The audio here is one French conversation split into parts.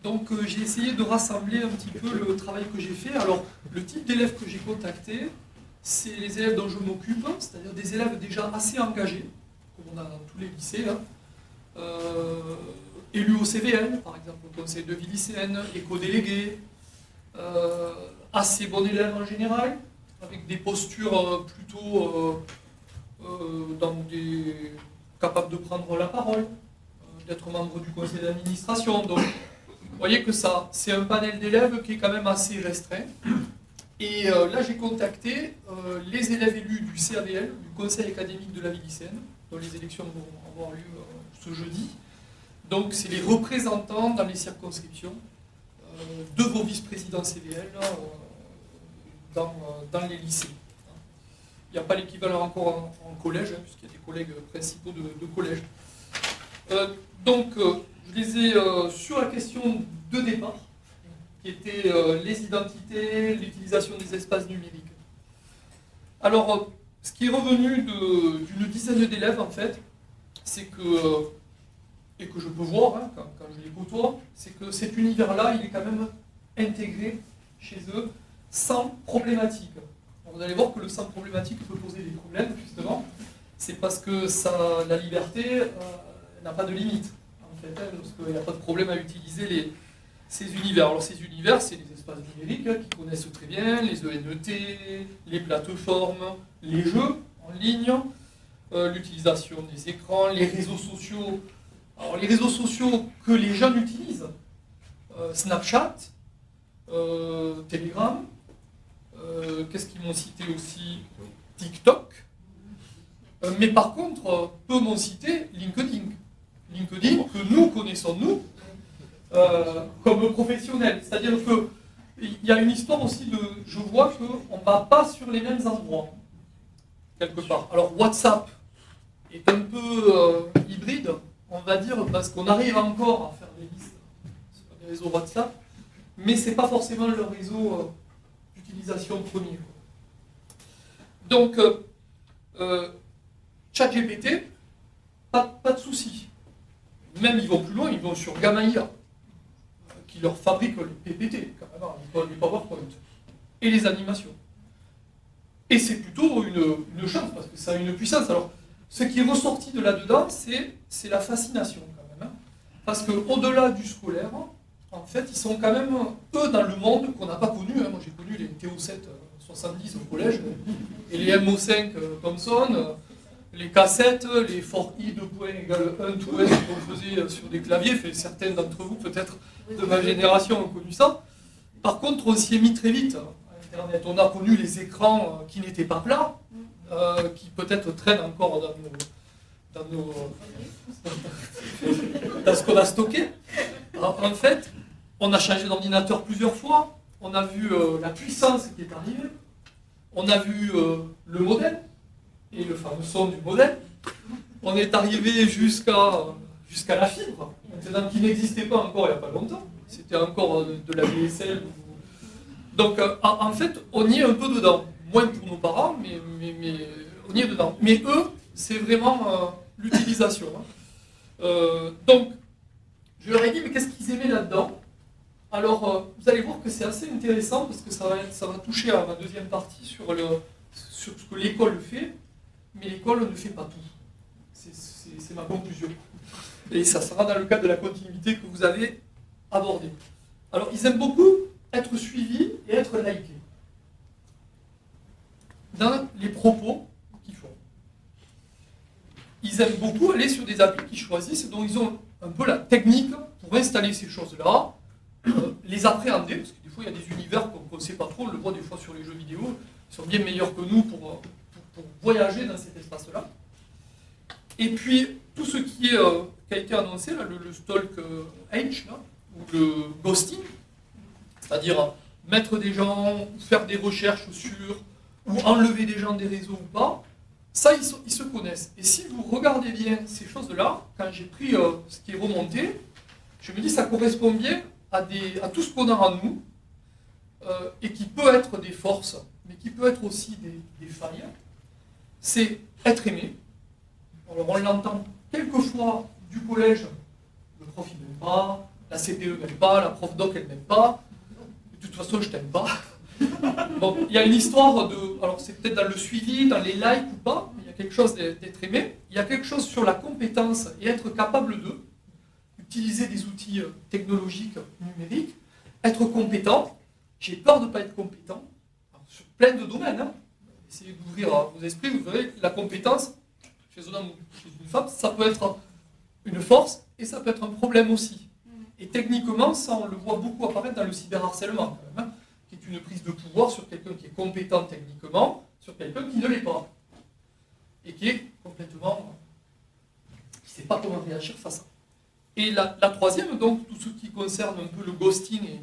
Donc j'ai essayé de rassembler un petit peu le travail que j'ai fait. Alors le type d'élèves que j'ai contactés, c'est les élèves dont je m'occupe, c'est-à-dire des élèves déjà assez engagés, comme on a dans tous les lycées, hein. Élus au CVN, par exemple, au conseil de vie lycéenne, éco-délégués, assez bons élèves en général, avec des postures plutôt capables de prendre la parole, d'être membre du conseil d'administration. Donc, vous voyez que ça, c'est un panel d'élèves qui est quand même assez restreint. Et là, j'ai contacté les élèves élus du CAVL, du Conseil académique de la vie lycéenne, dont les élections vont avoir lieu ce jeudi. Donc, c'est les représentants dans les circonscriptions de vos vice-présidents CVL dans les lycées. Il n'y a pas l'équivalent encore en collège, hein, puisqu'il y a des collègues principaux de collège. Donc, je les ai sur la question de départ, qui était les identités, l'utilisation des espaces numériques. Alors, ce qui est revenu d'une dizaine d'élèves, en fait, c'est que, et que je peux voir hein, quand je les côtoie, c'est que cet univers-là, il est quand même intégré chez eux sans problématique. Alors, vous allez voir que le sans problématique peut poser des problèmes, justement. C'est parce que la liberté n'a pas de limite, en fait, hein, parce qu'il n'y a pas de problème à utiliser ces univers. Alors ces univers, c'est les espaces numériques hein, qu'ils connaissent très bien, les ENET, les plateformes, les jeux en ligne, l'utilisation des écrans, les réseaux sociaux. Alors les réseaux sociaux que les jeunes utilisent, Snapchat, Telegram, qu'est-ce qu'ils m'ont cité aussi? TikTok. Mais par contre, peu m'ont cité LinkedIn. LinkedIn que nous connaissons, nous, comme professionnels. C'est-à-dire qu'il y a une histoire aussi je vois qu'on ne va pas sur les mêmes endroits, quelque part. Alors WhatsApp est un peu hybride, on va dire, parce qu'on arrive encore à faire des listes sur les réseaux WhatsApp, mais ce n'est pas forcément le réseau d'utilisation premier. Donc, ChatGPT, pas de souci. Même ils vont plus loin, ils vont sur Gamma.ia, qui leur fabrique les PPT, carrément, les PowerPoint, et les animations. Et c'est plutôt une chance, parce que ça a une puissance. Alors, ce qui est ressorti de là-dedans, c'est la fascination, quand même. Hein. Parce qu'au-delà du scolaire, en fait, ils sont quand même, eux, dans le monde qu'on n'a pas connu. Hein. Moi, j'ai connu les TO7 70 au collège, et les MO5 Thomson, les cassettes, les for i 2.=1 to n qu'on faisait sur des claviers, certains d'entre vous peut-être de ma génération ont connu ça. Par contre, on s'y est mis très vite à Internet. On a connu les écrans qui n'étaient pas plats, qui peut-être traînent encore dans ce qu'on a stocké. En fait, on a changé d'ordinateur plusieurs fois, on a vu la puissance qui est arrivée, on a vu le modèle, et le fameux son du modèle. On est arrivé jusqu'à la fibre, maintenant qui n'existait pas encore il n'y a pas longtemps. C'était encore de la DSL. Donc en fait, on y est un peu dedans. Moins pour nos parents, mais on y est dedans. Mais eux, c'est vraiment l'utilisation. Donc, je leur ai dit, mais qu'est-ce qu'ils aimaient là-dedans? Alors, vous allez voir que c'est assez intéressant, parce que ça va toucher à ma deuxième partie sur ce que l'école fait. Mais l'école ne fait pas tout. C'est ma conclusion. Et ça sera dans le cadre de la continuité que vous avez abordée. Alors, ils aiment beaucoup être suivis et être likés dans les propos qu'ils font. Ils aiment beaucoup aller sur des applis qu'ils choisissent, dont ils ont un peu la technique pour installer ces choses-là, les appréhender, parce que des fois, il y a des univers qu'on ne sait pas trop, on le voit des fois sur les jeux vidéo, ils sont bien meilleurs que nous pour voyager dans cet espace-là. Et puis, tout ce qui a été annoncé, là, le stalk H, là, ou le ghosting, c'est-à-dire mettre des gens, faire des recherches sur, ou enlever des gens des réseaux ou pas, ça, ils se connaissent. Et si vous regardez bien ces choses-là, quand j'ai pris ce qui est remonté, je me dis ça correspond bien à tout ce qu'on a en nous, et qui peut être des forces, mais qui peut être aussi des failles. C'est être aimé. Alors on l'entend quelquefois du collège, le prof il m'aime pas, La CPE m'aime pas, la prof doc elle m'aime pas, de toute façon je t'aime pas. Bon, il y a une histoire de, alors c'est peut-être dans le suivi, dans les likes ou pas, mais il y a quelque chose d'être aimé, il y a quelque chose sur la compétence et être capable de utiliser des outils technologiques, numériques, être compétent. J'ai peur de ne pas être compétent, alors, sur plein de domaines. Hein. Essayez d'ouvrir vos esprits, vous verrez que la compétence, chez un homme ou chez une femme, ça peut être une force et ça peut être un problème aussi. Et techniquement, ça on le voit beaucoup apparaître dans le cyberharcèlement, quand même, hein, qui est une prise de pouvoir sur quelqu'un qui est compétent techniquement, sur quelqu'un qui ne l'est pas. Et qui est complètement... qui ne sait pas comment réagir face à ça. Et la troisième, donc, tout ce qui concerne un peu le ghosting,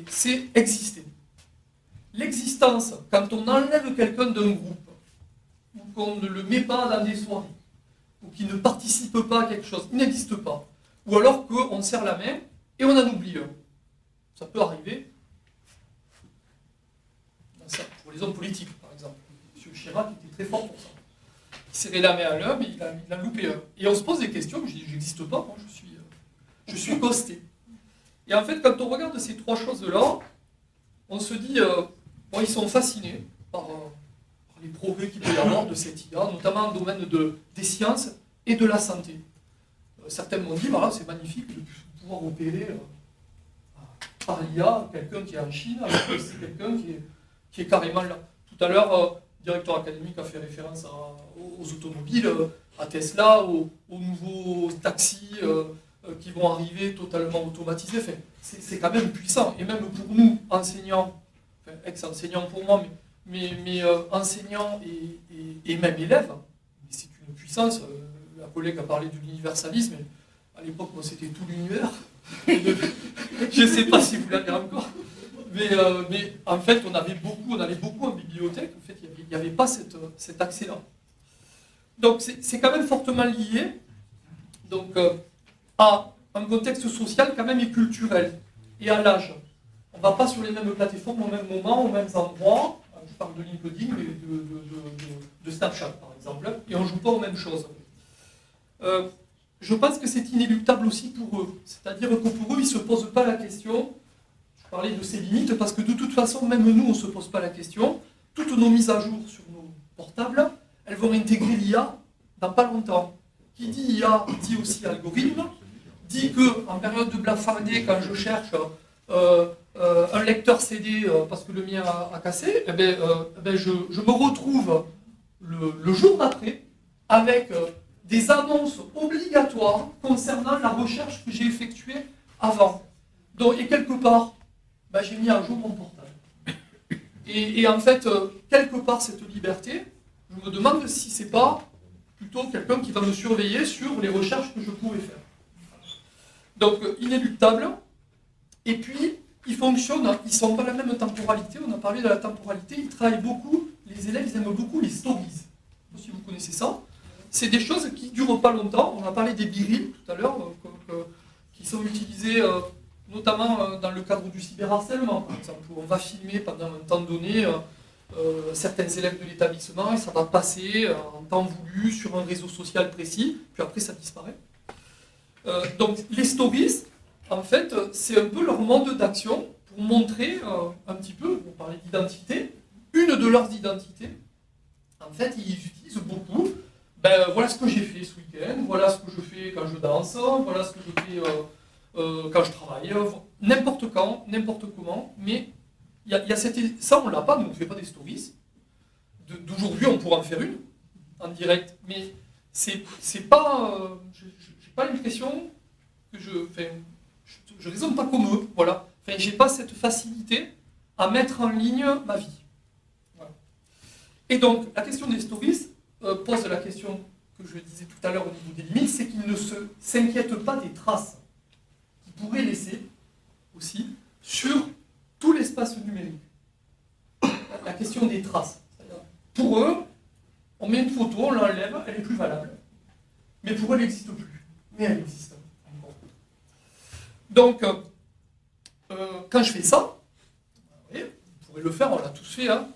c'est exister. L'existence, quand on enlève quelqu'un d'un groupe, ou qu'on ne le met pas dans des soirées, ou qu'il ne participe pas à quelque chose, il n'existe pas. Ou alors qu'on serre la main et on en oublie un. Ça peut arriver. Pour les hommes politiques, par exemple. M. Chirac était très fort pour ça. Il serrait la main à l'un, mais il a loupé un. Et on se pose des questions, je dis, j'existe pas, moi je suis ghosté. Et en fait, quand on regarde ces trois choses-là, on se dit, bon, ils sont fascinés par les progrès qu'il peut y avoir de cette IA, notamment dans le domaine des sciences et de la santé. Certains m'ont dit, voilà, c'est magnifique de pouvoir opérer par l'IA quelqu'un qui est en Chine, alors que c'est quelqu'un qui est carrément là. Tout à l'heure, le directeur académique a fait référence aux automobiles, à Tesla, aux nouveaux taxis qui vont arriver totalement automatisés. Enfin, c'est quand même puissant. Et même pour nous, enseignants, enfin, ex-enseignants pour moi, mais enseignants et même élèves, c'est une puissance. La collègue a parlé de l'universalisme. À l'époque, moi, c'était tout l'univers. Je ne sais pas si vous l'avez encore. Mais en fait, on allait beaucoup en bibliothèque. En fait, il n'y avait pas cet accès-là. Donc, c'est quand même fortement lié donc, à un contexte social quand même et culturel et à l'âge. On ne va pas sur les mêmes plateformes au même moment, aux mêmes endroits. Je parle de LinkedIn, mais de Snapchat, par exemple. Et on ne joue pas aux mêmes choses. Je pense que c'est inéluctable aussi pour eux. C'est-à-dire que pour eux, ils ne se posent pas la question. Je parlais de ces limites parce que de toute façon, même nous, on ne se pose pas la question. Toutes nos mises à jour sur nos portables, elles vont intégrer l'IA dans pas longtemps. Qui dit IA dit aussi algorithme, dit qu'en période de Black Friday, quand je cherche un lecteur CD parce que le mien a cassé, je me retrouve le jour d'après avec des annonces obligatoires concernant la recherche que j'ai effectuée avant. Donc, et quelque part, j'ai mis à jour mon portable. Et en fait, quelque part, cette liberté, je me demande si c'est pas plutôt quelqu'un qui va me surveiller sur les recherches que je pouvais faire. Donc, inéluctable. Et puis, ils fonctionnent, ils ne sont pas la même temporalité. On a parlé de la temporalité. Ils travaillent beaucoup, les élèves, ils aiment beaucoup les stories. Je ne sais pas si vous connaissez ça. C'est des choses qui ne durent pas longtemps. On a parlé des birils tout à l'heure, qui sont utilisés notamment dans le cadre du cyberharcèlement, par exemple, où on va filmer pendant un temps donné certains élèves de l'établissement et ça va passer en temps voulu sur un réseau social précis, puis après ça disparaît. Donc les stories, en fait, c'est un peu leur mode d'action pour montrer un petit peu, on parlait d'identité, une de leurs identités. En fait, ils utilisent beaucoup. Voilà ce que j'ai fait ce week-end, voilà ce que je fais quand je danse, voilà ce que je fais quand je travaille, n'importe quand, n'importe comment, mais il y a ça on l'a pas, nous on ne fait pas des stories. D'aujourd'hui on pourra en faire une, en direct, mais c'est pas, j'ai pas l'impression que je raisonne pas comme eux, voilà. Enfin, j'ai pas cette facilité à mettre en ligne ma vie. Voilà. Et donc, la question des stories pose la question que je disais tout à l'heure au niveau des limites, c'est qu'ils ne s'inquiètent pas des traces qu'ils pourraient laisser aussi sur tout l'espace numérique. La question des traces. Pour eux, on met une photo, on l'enlève, elle est plus valable. Mais pour eux, elle n'existe plus. Mais elle existe encore. Donc, quand je fais ça, vous voyez, vous pourrez le faire, on l'a tous fait, hein.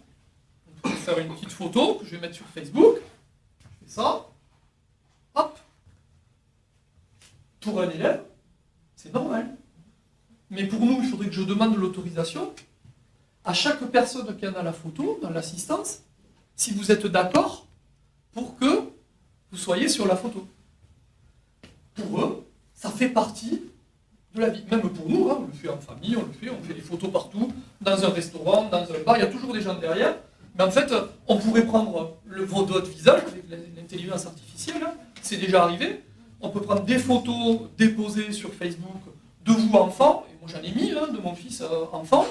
On peut faire une petite photo que je vais mettre sur Facebook. Je fais ça. Hop. Pour un élève, c'est normal. mais pour nous, il faudrait que je demande l'autorisation à chaque personne qui en a la photo, dans l'assistance, si vous êtes d'accord pour que vous soyez sur la photo. Pour eux, ça fait partie de la vie. Même pour nous, hein, on le fait en famille, on fait des photos partout, dans un restaurant, dans un bar, il y a toujours des gens derrière. Mais en fait, on pourrait prendre votre visage avec l'intelligence artificielle, hein, c'est déjà arrivé. On peut prendre des photos déposées sur Facebook de vous enfant, et moi j'en ai mis, hein, de mon fils enfant.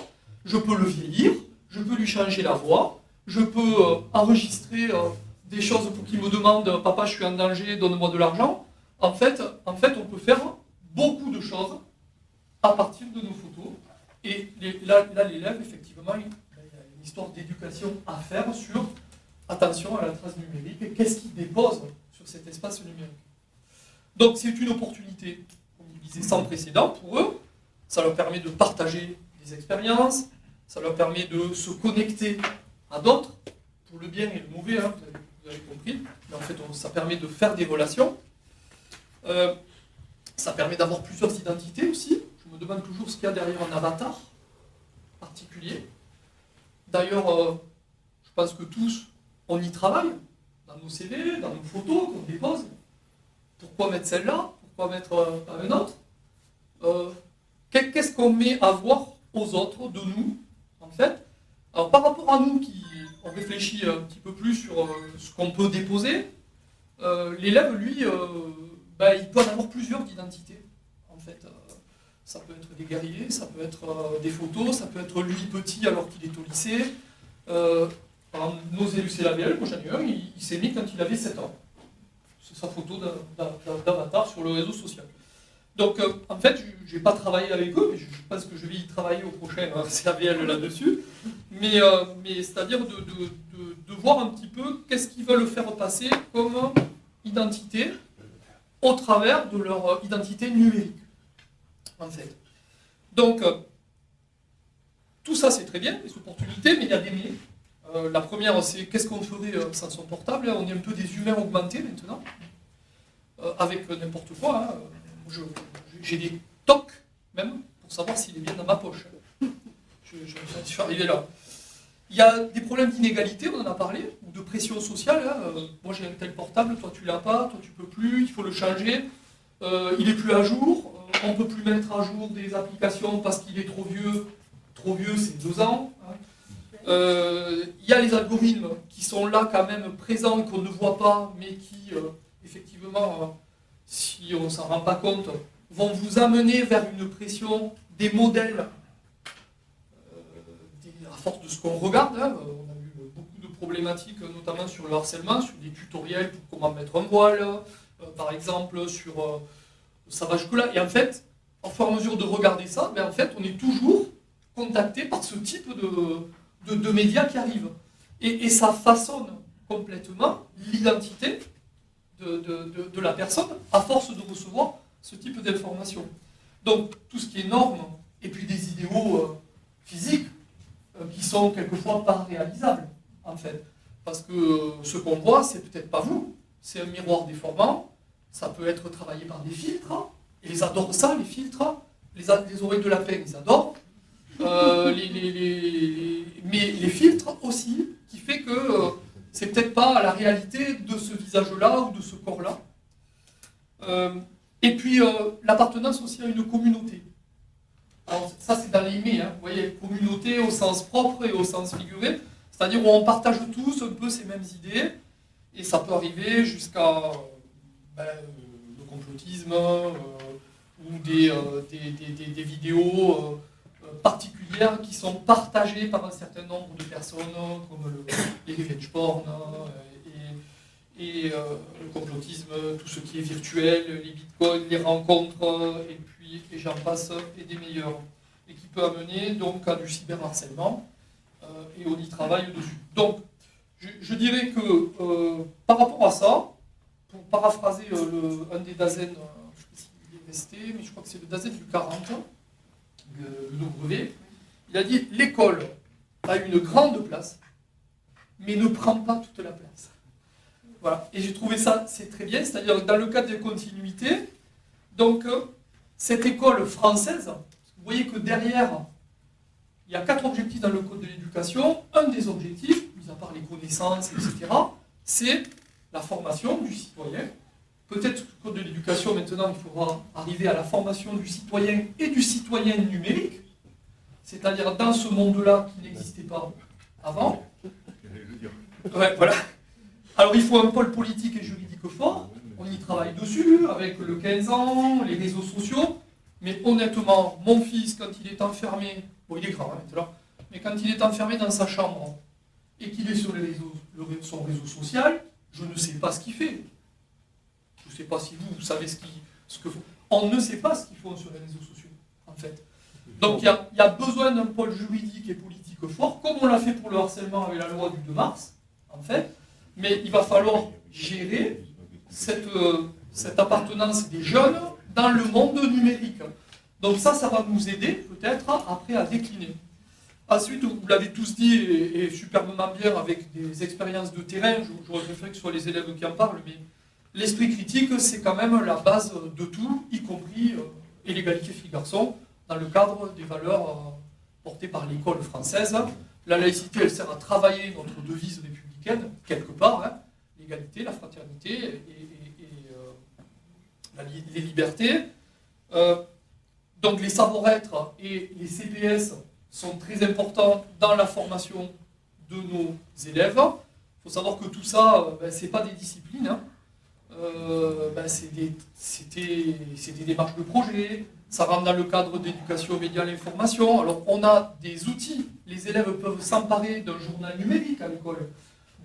Je peux le vieillir, je peux lui changer la voix, je peux enregistrer des choses pour qu'il me demande papa, je suis en danger, donne-moi de l'argent. En fait, on peut faire beaucoup de choses à partir de nos photos. Et là l'élève, effectivement, il y a une histoire d'éducation à faire sur attention à la trace numérique et qu'est-ce qu'il dépose sur cet espace numérique. Donc c'est une opportunité, comme je disais, sans précédent pour eux. Ça leur permet de partager des expériences, ça leur permet de se connecter à d'autres, pour le bien et le mauvais, hein, vous avez compris. Mais en fait, ça permet de faire des relations. Ça permet d'avoir plusieurs identités aussi. Je me demande toujours ce qu'il y a derrière un avatar particulier. D'ailleurs, je pense que tous, on y travaille, dans nos CV, dans nos photos qu'on dépose. Pourquoi mettre celle-là? Pourquoi mettre un autre? Qu'est-ce qu'on met à voir aux autres de nous, en fait? Alors, par rapport à nous qui on réfléchit un petit peu plus sur ce qu'on peut déposer, l'élève, lui, il peut en avoir plusieurs d'identités, en fait. Ça peut être des guerriers, ça peut être des photos, ça peut être lui petit alors qu'il est au lycée. Par exemple, Nausée Lucé Label, moi j'en ai un, il s'est mis quand il avait 7 ans. C'est sa photo d'avatar sur le réseau social. Donc, en fait, je n'ai pas travaillé avec eux, mais je pense que je vais y travailler au prochain CAVL là-dessus. Mais c'est-à-dire de voir un petit peu qu'est-ce qu'ils veulent faire passer comme identité au travers de leur identité numérique, en fait. Donc, tout ça, c'est très bien, les opportunités, mais il y a des mais. La première, c'est qu'est-ce qu'on ferait sans son portable? On est un peu des humains augmentés maintenant, avec n'importe quoi. Hein. J'ai des tocs, même, pour savoir s'il est bien dans ma poche. Je suis arrivé là. Il y a des problèmes d'inégalité, on en a parlé, ou de pression sociale. Hein. Moi j'ai un tel portable, toi tu l'as pas, toi tu peux plus, il faut le changer. Il est plus à jour, on peut plus mettre à jour des applications parce qu'il est trop vieux. Trop vieux, c'est 2 ans. Hein. Il y a les algorithmes qui sont là quand même présents, qu'on ne voit pas, mais qui, effectivement, si on ne s'en rend pas compte, vont vous amener vers une pression des modèles à force de ce qu'on regarde. Hein. On a eu beaucoup de problématiques, notamment sur le harcèlement, sur des tutoriels pour comment mettre un voile, par exemple, sur ça va jusque-là. Et en fait, au fur et à mesure de regarder ça, en fait, on est toujours contacté par ce type de médias qui arrivent. Et ça façonne complètement l'identité de la personne à force de recevoir ce type d'informations. Donc tout ce qui est normes et puis des idéaux physiques qui sont quelquefois pas réalisables en fait. Parce que ce qu'on voit, c'est peut-être pas vous, c'est un miroir déformant, ça peut être travaillé par des filtres, et ils adorent ça, les filtres, les oreilles de lapin, ils adorent. Mais les filtres aussi, qui fait que c'est peut-être pas la réalité de ce visage-là ou de ce corps-là. Et puis l'appartenance aussi à une communauté. Alors ça c'est dans les mais, hein. Vous voyez, communauté au sens propre et au sens figuré, c'est-à-dire où on partage tous un peu ces mêmes idées, et ça peut arriver jusqu'à le complotisme, ou des vidéos particulières qui sont partagées par un certain nombre de personnes, comme les revenge porn et le complotisme, tout ce qui est virtuel, les bitcoins, les rencontres, et j'en passe, et des meilleurs. Et qui peut amener donc à du cyberharcèlement, et on y travaille dessus. Donc, je dirais que par rapport à ça, pour paraphraser un des Dazen, je ne sais pas s'il est resté, mais je crois que c'est le Dazen du 40, Ludo Brevet, il a dit l'école a une grande place, mais ne prend pas toute la place. Voilà. Et j'ai trouvé ça, c'est très bien, c'est-à-dire dans le cadre de continuité, donc cette école française, parce vous voyez que derrière, il y a 4 objectifs dans le Code de l'éducation. Un des objectifs, mis à part les connaissances, etc., c'est la formation du citoyen. Peut-être que le Code de l'éducation, maintenant, il faudra arriver à la formation du citoyen et du citoyen numérique, c'est-à-dire dans ce monde-là qui n'existait pas avant. Ouais, voilà. Alors il faut un pôle politique et juridique fort, on y travaille dessus, avec le 15 ans, les réseaux sociaux, mais honnêtement, mon fils, quand il est enfermé, bon il est grand maintenant, mais quand il est enfermé dans sa chambre et qu'il est sur son réseau social, je ne sais pas ce qu'il fait. Je ne sais pas si vous savez ce que font. On ne sait pas ce qu'ils font sur les réseaux sociaux, en fait. Donc il y a besoin d'un pôle juridique et politique fort, comme on l'a fait pour le harcèlement avec la loi du 2 mars, en fait. Mais il va falloir gérer cette appartenance des jeunes dans le monde numérique. Donc ça va nous aider peut-être après à décliner. Ensuite, vous l'avez tous dit et superbement bien avec des expériences de terrain, j'aurais préféré que ce soit les élèves qui en parlent, mais l'esprit critique, c'est quand même la base de tout, y compris et l'égalité filles-garçons, dans le cadre des valeurs portées par l'école française. La laïcité, elle sert à travailler notre devise républicaine, quelque part, hein, l'égalité, la fraternité et les libertés. Donc les savoir-être et les CPS sont très importants dans la formation de nos élèves. Il faut savoir que tout ça, ce n'est pas des disciplines, hein. C'est des démarches de projet, ça rentre dans le cadre d'éducation aux médias et l'information. Alors on a des outils, les élèves peuvent s'emparer d'un journal numérique à l'école,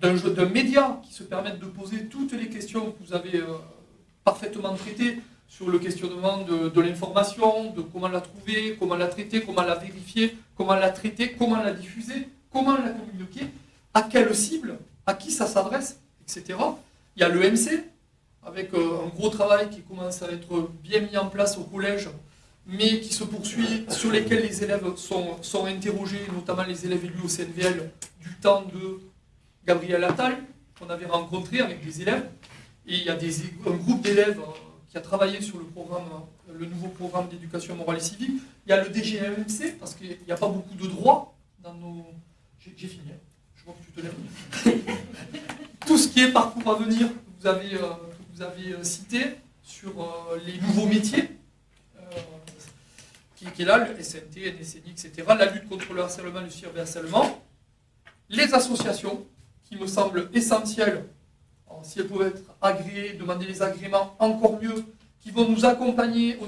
d'un média qui se permettent de poser toutes les questions que vous avez parfaitement traitées sur le questionnement de l'information, de comment la trouver, comment la traiter, comment la vérifier, comment la traiter, comment la diffuser, comment la communiquer, à quelle cible, à qui ça s'adresse, etc. Il y a l'EMC, avec un gros travail qui commence à être bien mis en place au collège, mais qui se poursuit, sur lesquels les élèves sont interrogés, notamment les élèves élus au CNVL, du temps de Gabriel Attal, qu'on avait rencontré avec des élèves. Et il y a un groupe d'élèves qui a travaillé sur le nouveau programme d'éducation morale et civique. Il y a le DGMC, parce qu'il n'y a pas beaucoup de droits dans nos... J'ai fini, hein. Je vois que tu te lèves. Tout ce qui est parcours à venir, vous avez cité sur les nouveaux métiers, qui est là, le SNT, NSNI, etc., la lutte contre le harcèlement, le cyberharcèlement, les associations, qui me semblent essentielles, si elles peuvent être agréées, demander les agréments, encore mieux, qui vont nous accompagner au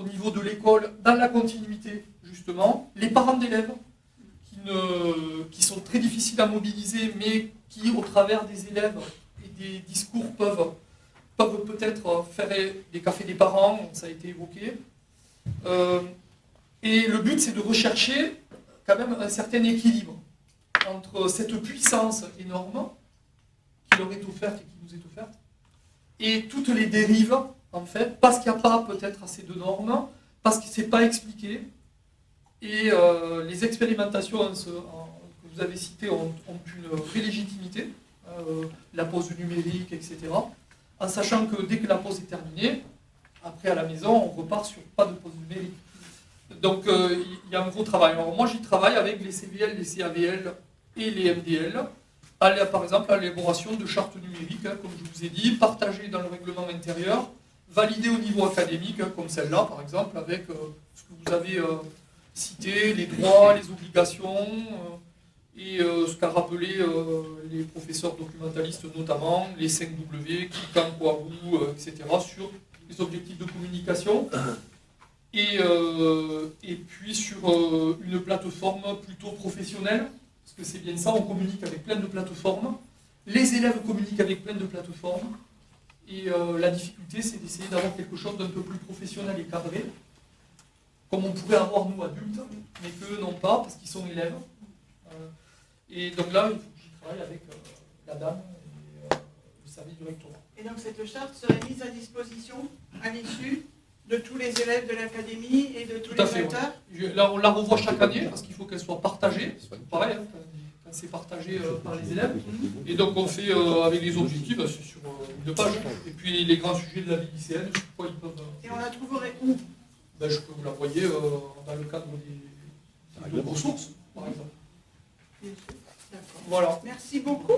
niveau de l'école, dans la continuité, justement, les parents d'élèves, qui sont très difficiles à mobiliser, mais qui, au travers des élèves et des discours, peuvent peut-être faire des cafés des parents, ça a été évoqué. Et le but, c'est de rechercher quand même un certain équilibre entre cette puissance énorme qui leur est offerte et qui nous est offerte, et toutes les dérives, en fait, parce qu'il n'y a pas peut-être assez de normes, parce que ce n'est pas expliqué, et les expérimentations que vous avez citées ont une vraie légitimité, la pause numérique, etc., en sachant que dès que la pause est terminée, après à la maison, on repart sur pas de pause numérique. Donc il y a un gros travail. Alors moi j'y travaille avec les CVL, les CAVL et les MDL, par exemple à l'élaboration de chartes numériques, hein, comme je vous ai dit, partagées dans le règlement intérieur, validées au niveau académique, hein, comme celle-là par exemple, avec ce que vous avez cité, les droits, les obligations, et ce qu'a rappelé les professeurs documentalistes notamment, les 5W, qui, quand, quoi, où, etc., sur les objectifs de communication, et puis sur une plateforme plutôt professionnelle, parce que c'est bien ça, on communique avec plein de plateformes, les élèves communiquent avec plein de plateformes, et la difficulté c'est d'essayer d'avoir quelque chose d'un peu plus professionnel et cadré, comme on pourrait avoir nous adultes, mais qu'eux n'ont pas, parce qu'ils sont élèves. Et donc là, il faut que j'y travaille avec la dame et le service du rectorat. Et donc cette charte serait mise à disposition à l'issue de tous les élèves de l'académie et de tous les acteurs. Oui. Là, on la revoit chaque année parce qu'il faut qu'elle soit partagée. C'est pareil, hein, quand c'est partagé par les élèves. Et donc on fait avec les objectifs, c'est sur une page. Et puis les grands sujets de la vie lycéenne, je crois ils peuvent. Et on la trouverait où? ben, je peux vous l'envoyer dans le cadre des ressources, par exemple. Bien sûr. D'accord. Voilà. Merci beaucoup.